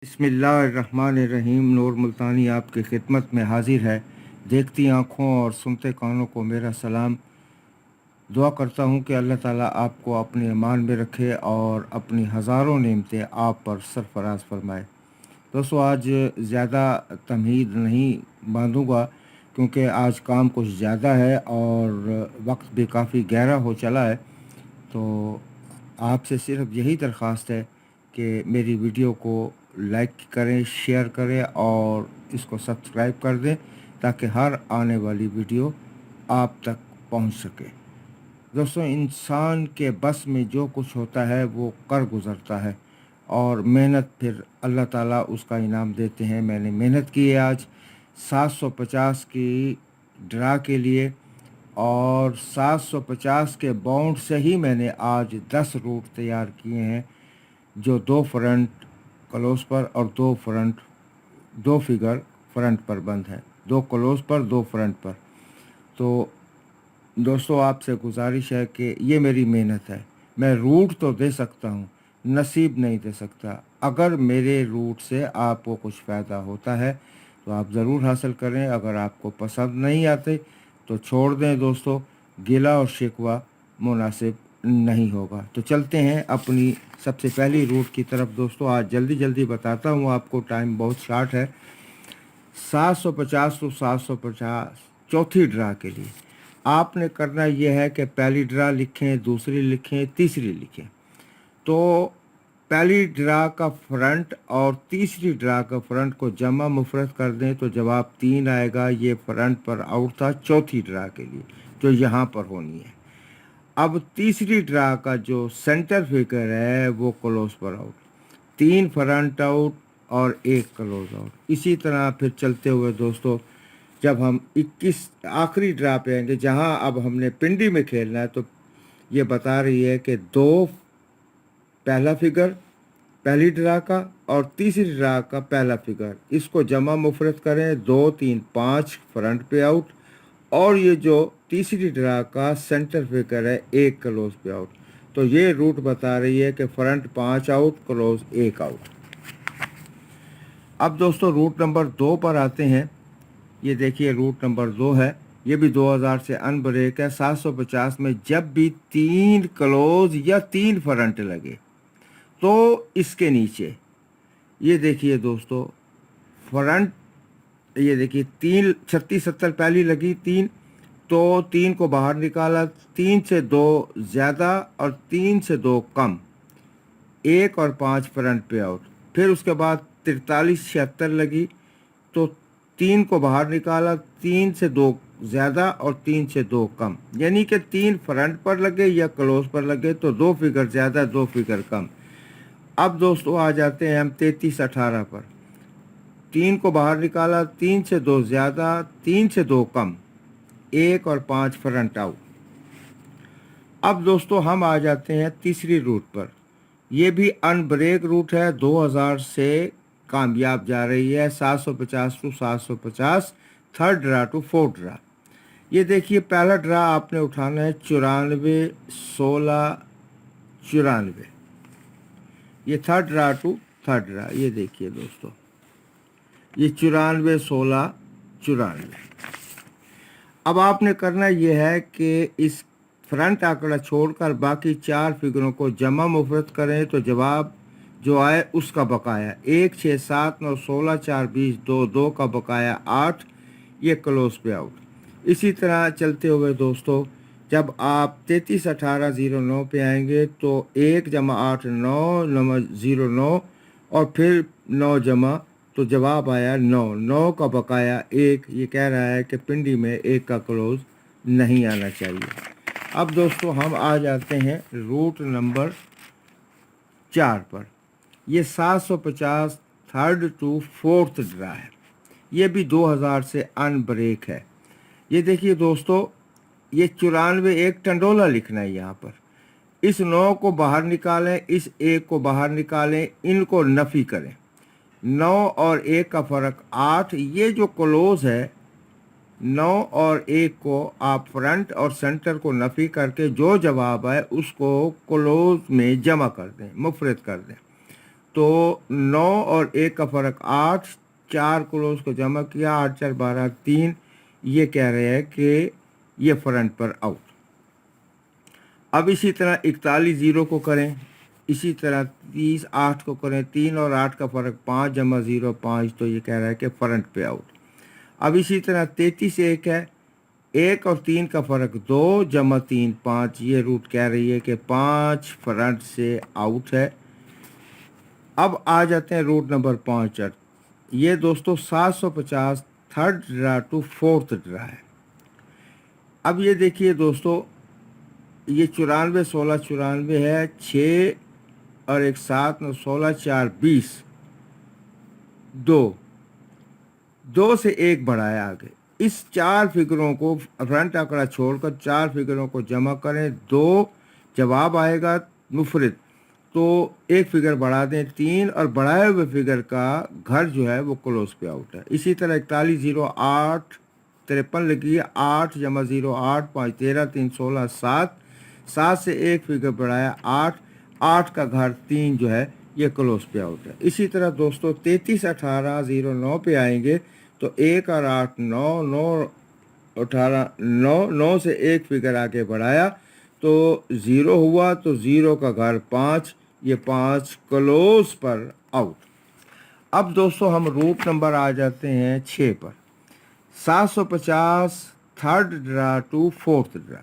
बिस्मिल्लाहिर्रहमानिर्रहीम। नूर मुल्तानी आपकी खिदमत में हाजिर है। देखती आँखों और सुनते कानों को मेरा सलाम। दुआ करता हूँ कि अल्लाह ताला आपको अपने ईमान में रखे और अपनी हज़ारों नेमतें आप पर सरफराज फरमाए। दोस्तों, आज ज़्यादा तमहीद नहीं बांधूँगा क्योंकि आज काम कुछ ज़्यादा है और वक्त भी काफ़ी गहरा हो चला है। तो आपसे सिर्फ यही दरख्वास्त है कि मेरी वीडियो को लाइक करें, शेयर करें और इसको सब्सक्राइब कर दें ताकि हर आने वाली वीडियो आप तक पहुंच सके। दोस्तों, इंसान के बस में जो कुछ होता है वो कर गुज़रता है और मेहनत फिर अल्लाह ताला उसका इनाम देते हैं। मैंने मेहनत की है आज 750 की ड्रा के लिए और 750 के बाउंड से ही मैंने आज 10 रूट तैयार किए हैं जो 2 फ्रंट क्लोज पर और 2 फिगर फ्रंट पर बंद है। 2 क्लोज पर 2 फ्रंट पर। तो दोस्तों, आपसे गुजारिश है कि ये मेरी मेहनत है। मैं रूट तो दे सकता हूँ, नसीब नहीं दे सकता। अगर मेरे रूट से आपको कुछ फ़ायदा होता है तो आप ज़रूर हासिल करें। अगर आपको पसंद नहीं आते तो छोड़ दें। दोस्तों, गिला और शिकवा मुनासिब नहीं होगा। तो चलते हैं अपनी सबसे पहली रूट की तरफ। दोस्तों, आज जल्दी जल्दी बताता हूँ आपको, टाइम बहुत शार्ट है। 750 तो 750 चौथी ड्रा के लिए आपने करना यह है कि पहली ड्रा लिखें, दूसरी लिखें, तीसरी लिखें। तो पहली ड्रा का फ्रंट और तीसरी ड्रा का फ्रंट को जमा मुफरत कर दें तो जवाब 3 आएगा। ये फ्रंट पर आउट था चौथी ड्रा के लिए जो यहाँ पर होनी है। अब तीसरी ड्रा का जो सेंटर फिगर है वो क्लोज पर आउट, 3 फ्रंट आउट और 1 क्लोज आउट। इसी तरह फिर चलते हुए दोस्तों, जब हम 21 आखिरी ड्रा पे आएंगे जहां अब हमने पिंडी में खेलना है, तो ये बता रही है कि 2 पहला फिगर पहली ड्रा का और तीसरी ड्रा का पहला फिगर, इसको जमा मुफरत करें 2 3 5 फ्रंट पे आउट और ये जो तीसरी ड्रा का सेंटर फिगर है 1 क्लोज पे आउट। तो ये रूट बता रही है कि फ्रंट 5 आउट, क्लोज 1 आउट। अब दोस्तों, रूट नंबर 2 पर आते हैं। ये देखिए, रूट नंबर 2 है। ये भी 2000 से अनब्रेक है। 750 में जब भी 3 क्लोज या 3 फ्रंट लगे तो इसके नीचे ये देखिए दोस्तों, फ्रंट ये देखिए 3 36 70 पहली लगी 3, तो 3 को बाहर निकाला, 3 से 2 ज़्यादा और 3 से 2 कम, 1 और 5 फ्रंट पे आउट। फिर उसके बाद 43 76 लगी तो 3 को बाहर निकाला, 3 से 2 ज़्यादा और 3 से 2 कम, यानी कि 3 फ्रंट पर लगे या क्लोज पर लगे तो 2 फिगर ज़्यादा 2 फिगर कम। अब दोस्तों आ जाते हैं हम 33 18 पर। 3 को बाहर निकाला, 3 से 2 ज़्यादा, 3 से 2 कम, 1 और 5 फ्रंट आउट। अब दोस्तों हम आ जाते हैं तीसरी रूट पर। यह भी अनब्रेक रूट है, 2000 से कामयाब जा रही है। 750 to 750, third draw to fourth draw. ये देखिए, पहला ड्रा आपने उठाना है 94 16 94। ये third draw to third draw. ये देखिए दोस्तों, ये 94 16 94। अब आपने करना यह है कि इस फ्रंट आंकड़ा छोड़कर बाकी 4 फिगरों को जमा मुफरत करें तो जवाब जो आए उसका बकाया 1 6 7 9 16 4 20 2 2 का बकाया 8, ये क्लोज पे आउट। इसी तरह चलते हुए दोस्तों, जब आप 33 18 09 पे आएंगे तो 1 जमा 8 9 0 9 और फिर 9 जमा, तो जवाब आया 9, 9 का बकाया 1। ये कह रहा है कि पिंडी में 1 का क्लोज नहीं आना चाहिए। अब दोस्तों हम आ जाते हैं रूट नंबर 4 पर। ये 750 थर्ड टू फोर्थ ड्रा है। ये भी 2000 से अनब्रेक है। ये देखिए दोस्तों, ये 94 एक टंडोला लिखना है यहाँ पर। इस 9 को बाहर निकालें, इस 1 को बाहर निकालें, इनको नफ़ी करें। 9 और 1 का फ़र्क 8। ये जो क्लोज है 9 और 1 को आप फ्रंट और सेंटर को नफ़ी करके जो जवाब है उसको क्लोज में जमा कर दें, मुफरत कर दें। तो 9 और 1 का फ़र्क 8, 4 क्लोज को जमा किया, 8 4 12 3। ये कह रहे हैं कि ये फ्रंट पर आउट। अब इसी तरह 41 0 को करें, इसी तरह 30 8 को करें, 3 और 8 का फ़र्क 5 जमा 0 5, तो ये कह रहा है कि फ्रंट पे आउट। अब इसी तरह 33 1 है, 1 और 3 का फ़र्क 2 जमा 3 5, ये रूट कह रही है कि 5 फ्रंट से आउट है। अब आ जाते हैं रूट नंबर 5 पर। ये दोस्तों 750 third draw to fourth draw है। अब ये देखिए दोस्तों, ये 94 16 94 है, 6 और 1 7 9 16 4 20, 2 से 1 बढ़ाया आगे। इस 4 फिगरों को फ्रंट आंकड़ा छोड़कर 4 फिगरों को जमा करें, 2 जवाब आएगा मुफरद, तो एक फिगर बढ़ा दें 3, और बढ़ाए हुए फिगर का घर जो है वो क्लोज पे आउट है। इसी तरह 41 0 8 53 लगी, 8 जमा 0 8 5 13 3 16 7, 7 से एक फिगर बढ़ाया 8, 8 का घर 3 जो है ये क्लोज पे आउट है। इसी तरह दोस्तों 33 18 0 9 पे आएंगे, तो 1 और 8 9 9 18 9, 9 से एक फिगर आगे बढ़ाया तो 0 हुआ, तो 0 का घर 5, ये 5 क्लोज पर आउट। अब दोस्तों हम रूट नंबर आ जाते हैं 6 पर। 750 third draw to fourth draw.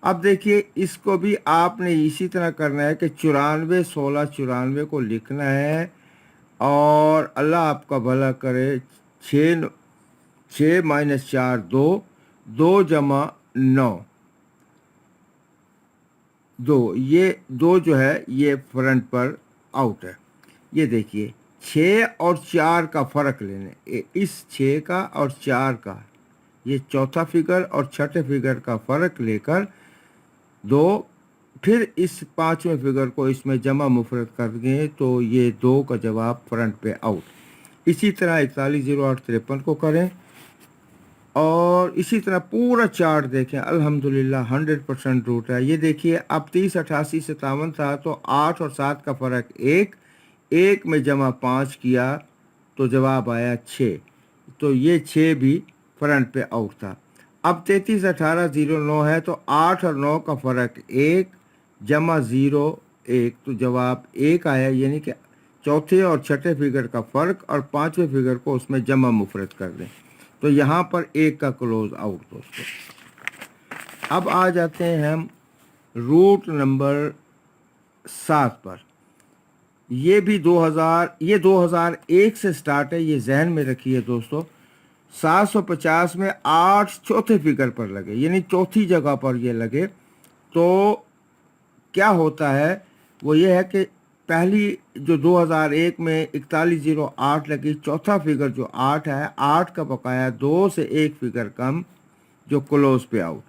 अब देखिए, इसको भी आपने इसी तरह करना है कि 94 16 94 को लिखना है, और अल्लाह आपका भला करे। 6 6 माइनस 4 2, 2 जमा 9 2, ये 2 जो है ये फ्रंट पर आउट है। ये देखिए 6 और 4 का फ़र्क लेने, इस 6 का और 4 का, ये चौथा फिगर और छठे फिगर का फ़र्क लेकर 2, फिर इस पांचवें फिगर को इसमें जमा मुफरत कर दें, तो ये 2 का जवाब फ्रंट पे आउट। इसी तरह 41 0 8 53 को करें, और इसी तरह पूरा चार्ट देखें। अल्हम्दुलिल्लाह 100% रूट है। ये देखिए, अब 30 88 57 था, तो 8 और 7 का फ़र्क 1, 1 में जमा 5 किया तो जवाब आया 6, तो ये 6 भी फ्रंट पे आउट था। अब 33 18 0 9 है, तो 8 और 9 का फ़र्क 1 जमा 0 1, तो जवाब 1 आया, यानी कि चौथे और छठे फिगर का फ़र्क और पांचवें फिगर को उसमें जमा मुफरत कर दें, तो यहाँ पर 1 का क्लोज आउट दोस्तों। अब आ जाते हैं हम रूट नंबर 7 पर। ये भी 2001 से स्टार्ट है, ये जहन में रखिए दोस्तों। 750 में 8 चौथे फिगर पर लगे, यानी चौथी जगह पर ये लगे, तो क्या होता है वो ये है कि पहली जो 2001 में 41 0 8 लगी, चौथा फिगर जो 8 है, 8 का बकाया 2 से एक फिगर कम, जो क्लोज पे आउट।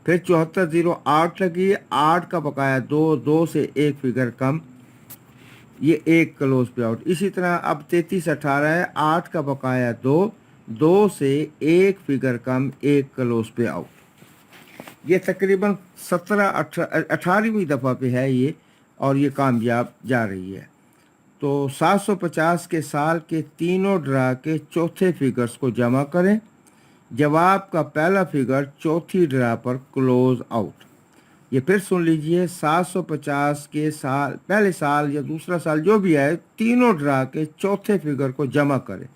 फिर 74 0 8 लगी, 8 का बकाया 2, 2 से एक फिगर कम, ये 1 क्लोज पे आउट। इसी तरह अब 33 18 है, 8 का बकाया 2, 2 से एक फिगर कम, 1 क्लोज पे आउट। ये तकरीबन 18वीं दफ़ा पे है ये, और ये कामयाब जा रही है। तो 750 के साल के तीनों ड्रा के चौथे फिगर्स को जमा करें, जवाब का पहला फिगर चौथी ड्रा पर क्लोज आउट। ये फिर सुन लीजिए, 750 के साल पहले साल या दूसरा साल जो भी है, तीनों ड्रा के चौथे फिगर को जमा करें,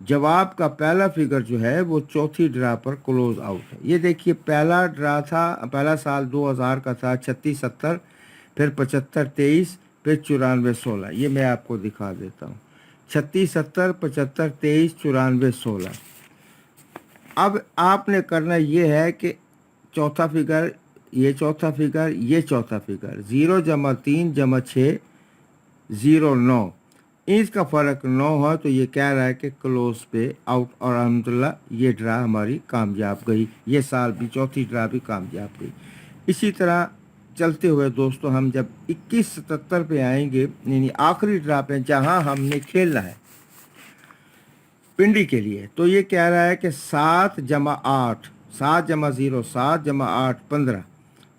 जवाब का पहला फिगर जो है वो चौथी ड्रा पर क्लोज आउट है। ये देखिए, पहला ड्रा था, पहला साल 2000 का था 36 70, फिर 75 23, फिर 94 16। ये मैं आपको दिखा देता हूँ, 36 70 75 23 94 16। अब आपने करना ये है कि चौथा फिगर, ये चौथा फिगर, ये चौथा फिगर, 0 जमा 3 जमा 6 0 9, इसका फ़र्क 9 है, तो ये कह रहा है कि क्लोज पे आउट, और अल्हम्दुलिल्लाह ये ड्रा हमारी कामयाब गई, ये साल भी चौथी ड्रा भी कामयाब गई। इसी तरह चलते हुए दोस्तों, हम जब 2177 पे आएंगे, यानी आखिरी ड्रा पे जहां हमने खेलना है पिंडी के लिए, तो ये कह रहा है कि 7 जमा 8, 7 जमा 0 7 जमा 8 15,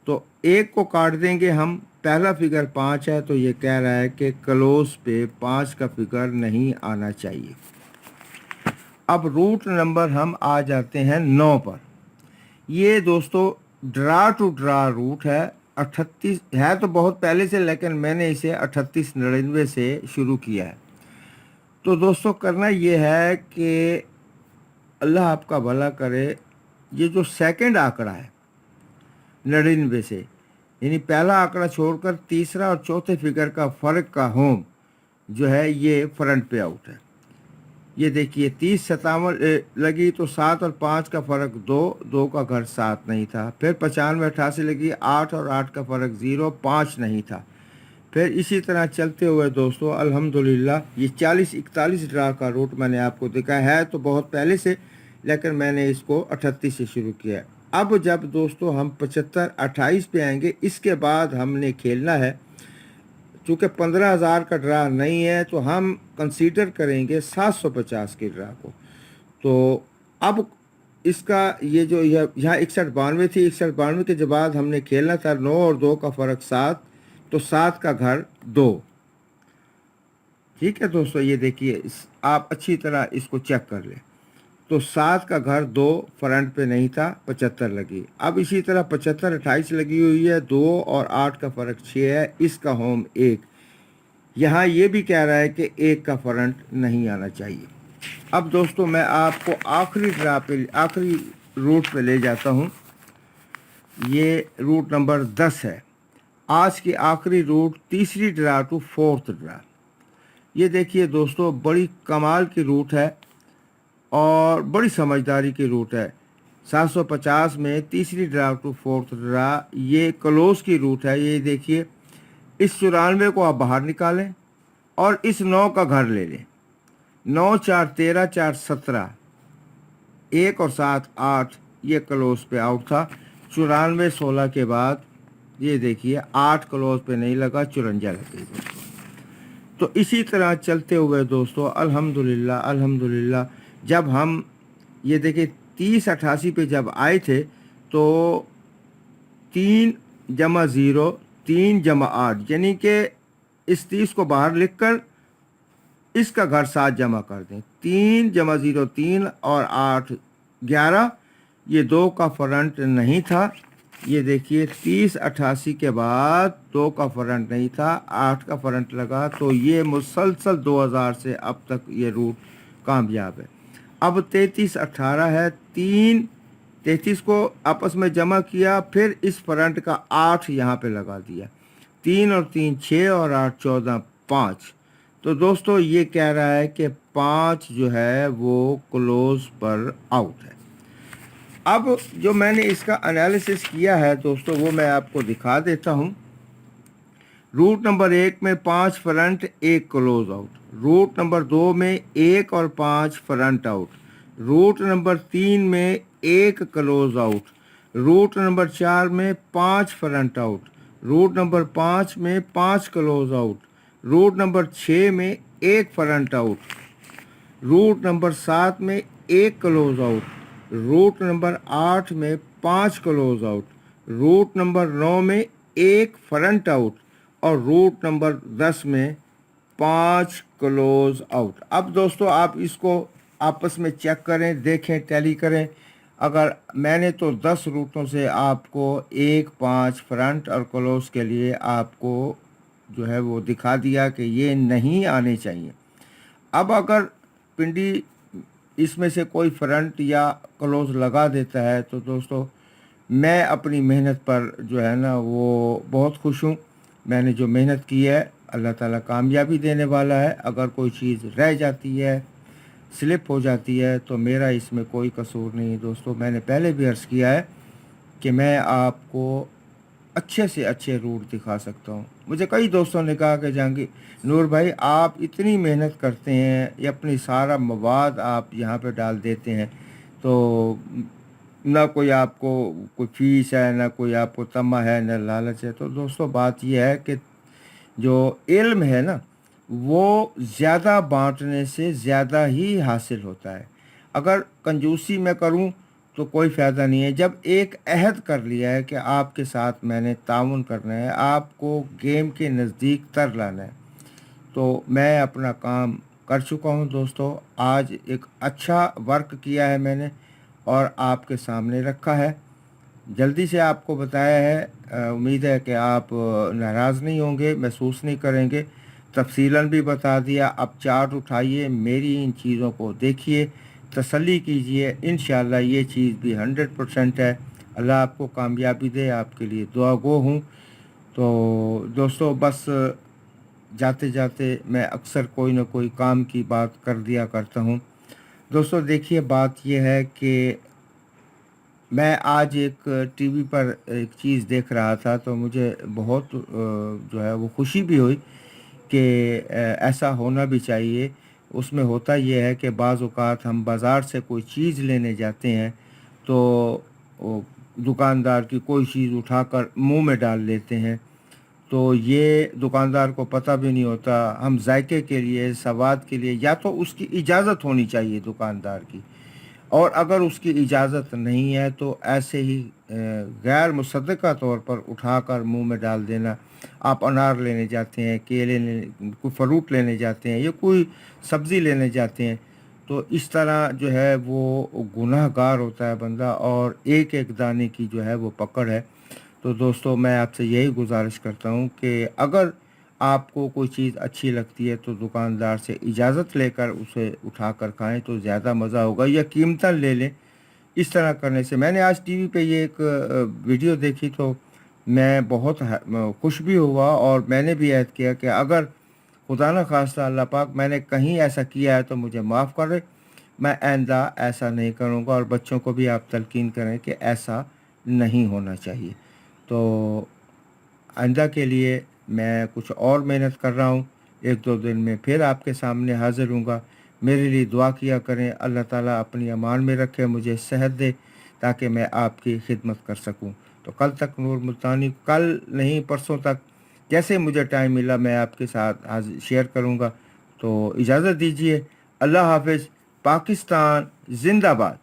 तो 1 को काट देंगे हम, पहला फिगर 5 है, तो ये कह रहा है कि क्लोज पे 5 का फिगर नहीं आना चाहिए। अब रूट नंबर हम आ जाते हैं 9 पर। ये दोस्तों ड्रा टू ड्रा रूट है। 38 है तो बहुत पहले से, लेकिन मैंने इसे 3899 से शुरू किया है। तो दोस्तों करना ये है कि अल्लाह आपका भला करे, ये जो सेकंड आंकड़ा है 99 से, यानी पहला आंकड़ा छोड़कर तीसरा और चौथे फिगर का फ़र्क का होम जो है ये फ्रंट पे आउट है। ये देखिए 3057 लगी तो 7 और 5 का फ़र्क 2, 2 का घर 7 नहीं था। फिर 9588 लगी, 8 और 8 का फ़र्क 0, 5 नहीं था। फिर इसी तरह चलते हुए दोस्तों अल्हम्दुलिल्लाह ये 4041 ड्रा का रूट मैंने आपको दिखाया है, तो बहुत पहले से, लेकिन मैंने इसको 38 से शुरू किया है। अब जब दोस्तों हम 7528 पे आएंगे, इसके बाद हमने खेलना है। चूँकि 15,000 का ड्रा नहीं है तो हम कंसीडर करेंगे 750 के ड्रा को। तो अब इसका ये जो यहाँ 6192 थी, 6192 के बाद हमने खेलना था 9 और 2 का फ़र्क 7, तो 7 का घर 2। ठीक है दोस्तों, ये देखिए आप अच्छी तरह इसको चेक कर लें। तो 7 का घर 2 फ्रंट पे नहीं था, 75 लगी। अब इसी तरह 7528 लगी हुई है, 2 और 8 का फ़र्क 6 है, इसका होम 1। यहाँ ये भी कह रहा है कि 1 का फ्रंट नहीं आना चाहिए। अब दोस्तों मैं आपको आखिरी ड्रा पे, आखिरी रूट पे ले जाता हूँ। ये रूट नंबर 10 है। आज की आखिरी रूट, तीसरी ड्रा टू फोर्थ ड्रा। ये देखिए दोस्तों बड़ी कमाल की रूट है और बड़ी समझदारी की रूट है। 750 में तीसरी ड्रा टू फोर्थ ड्रा, ये क्लोज की रूट है। ये देखिए इस 94 को आप बाहर निकालें और इस 9 का घर ले लें। 9 4 13 4 17, 1 और 7 8, ये क्लोज पे आउट था। 94 16 के बाद ये देखिए 8 क्लोज पे नहीं लगा, 54 लगी दोस्तों। तो इसी तरह चलते हुए दोस्तों अल्हम्दुलिल्लाह अल्हम्दुलिल्लाह जब हम ये देखिए 3088 पे जब आए थे तो 3 जमा 0 3 जमा 8, यानी कि इस 30 को बाहर लिखकर इसका घर 7 जमा कर दें। 3 जमा 0 3 और 8 11, ये 2 का फ्रंट नहीं था। ये देखिए 3088 के बाद 2 का फ्रंट नहीं था, 8 का फ्रंट लगा। तो ये मुसलसल 2000 से अब तक ये रूट कामयाब है। अब 3318 है, 33 को आपस में जमा किया, फिर इस फ्रंट का 8 यहाँ पे लगा दिया। 3 और 3 6 और 8 14 5। तो दोस्तों ये कह रहा है कि 5 जो है वो क्लोज पर आउट है। अब जो मैंने इसका एनालिसिस किया है दोस्तों वो मैं आपको दिखा देता हूँ। रूट नंबर 1 में 5 front 1 close out. Route number 2 में 1 और 5 फ्रंट आउट। रूट नंबर 3 में 1 क्लोज आउट। रूट नंबर 4 में 5 फ्रंट आउट। रूट नंबर 5 में 5 क्लोज आउट। रूट नंबर 6 में 1 फ्रंट आउट। रूट नंबर 7 में 1 क्लोज आउट। रूट नंबर 8 में 5 close out. Route number 9 में 1 front out और रूट नंबर 10 में 5 close out. अब दोस्तों आप इसको आपस में चेक करें, देखें, टैली करें। अगर मैंने तो 10 रूटों से आपको 1 5 फ्रंट और क्लोज के लिए आपको जो है वो दिखा दिया कि ये नहीं आने चाहिए। अब अगर पिंडी इसमें से कोई फ्रंट या क्लोज लगा देता है तो दोस्तों मैं अपनी मेहनत पर जो है ना वो बहुत खुश हूँ। मैंने जो मेहनत की है अल्लाह ताला कामयाबी देने वाला है। अगर कोई चीज़ रह जाती है, स्लिप हो जाती है, तो मेरा इसमें कोई कसूर नहीं दोस्तों। मैंने पहले भी अर्ज़ किया है कि मैं आपको अच्छे से अच्छे रूट दिखा सकता हूँ। मुझे कई दोस्तों ने कहा कि जहांगीर नूर भाई आप इतनी मेहनत करते हैं, ये अपनी सारा मवाद आप यहाँ पे डाल देते हैं, तो ना कोई आपको कोई फीस है, ना कोई आपको तमा है, ना लालच है। तो दोस्तों बात यह है कि जो इल्म है ना वो ज़्यादा बांटने से ज़्यादा ही हासिल होता है। अगर कंजूसी मैं करूं तो कोई फ़ायदा नहीं है। जब एक अहद कर लिया है कि आपके साथ मैंने ताउन करना है, आपको गेम के नज़दीक तर लाना है, तो मैं अपना काम कर चुका हूँ दोस्तों। आज एक अच्छा वर्क किया है मैंने और आपके सामने रखा है, जल्दी से आपको बताया है। उम्मीद है कि आप नाराज़ नहीं होंगे, महसूस नहीं करेंगे। तफसीलन भी बता दिया। अब चार्ट उठाइए, मेरी इन चीज़ों को देखिए, तसल्ली कीजिए। इंशाअल्लाह ये चीज़ भी 100% है। अल्लाह आपको कामयाबी दे, आपके लिए दुआ गो हूँ। तो दोस्तों बस जाते जाते मैं अक्सर कोई ना कोई काम की बात कर दिया करता हूँ। दोस्तों देखिए, बात यह है कि मैं आज एक टीवी पर एक चीज़ देख रहा था, तो मुझे बहुत जो है वो खुशी भी हुई कि ऐसा होना भी चाहिए। उसमें होता ये है कि बाज़ औक़ात हम बाज़ार से कोई चीज़ लेने जाते हैं, तो वो दुकानदार की कोई चीज़ उठाकर मुंह में डाल लेते हैं, तो ये दुकानदार को पता भी नहीं होता। हम जायके के लिए, स्वाद के लिए, या तो उसकी इजाज़त होनी चाहिए दुकानदार की, और अगर उसकी इजाज़त नहीं है तो ऐसे ही गैर मुसद्दक़ा तौर पर उठाकर मुंह में डाल देना। आप अनार लेने जाते हैं, केले लेने, कोई फ्रूट लेने जाते हैं या कोई सब्ज़ी लेने जाते हैं, तो इस तरह जो है वो गुनहगार होता है बंदा, और एक एक दाने की जो है वो पकड़ है। तो दोस्तों मैं आपसे यही गुजारिश करता हूँ कि अगर आपको कोई चीज़ अच्छी लगती है तो दुकानदार से इजाज़त लेकर उसे उठाकर खाएं तो ज़्यादा मज़ा होगा, या कीमतन ले लें। इस तरह करने से मैंने आज टीवी पे ये एक वीडियो देखी, तो मैं बहुत खुश भी हुआ, और मैंने भी ऐद किया कि अगर खुदा न खास्ता अल्लाह पाक मैंने कहीं ऐसा किया है तो मुझे माफ़ करे, मैं आइंदा ऐसा नहीं करूँगा। और बच्चों को भी आप तलकीन करें कि ऐसा नहीं होना चाहिए। तो आइंदा के लिए मैं कुछ और मेहनत कर रहा हूँ। 1-2 दिन में फिर आपके सामने हाज़िर हूँगा। मेरे लिए दुआ किया करें, अल्लाह ताला अपनी अमान में रखे, मुझे सेहत दे ताकि मैं आपकी खिदमत कर सकूँ। तो कल तक नूर मुल्तानी, कल नहीं परसों तक, जैसे मुझे टाइम मिला मैं आपके साथ आज शेयर करूँगा। तो इजाज़त दीजिए। अल्लाह हाफ़िज़। पाकिस्तान ज़िंदाबाद।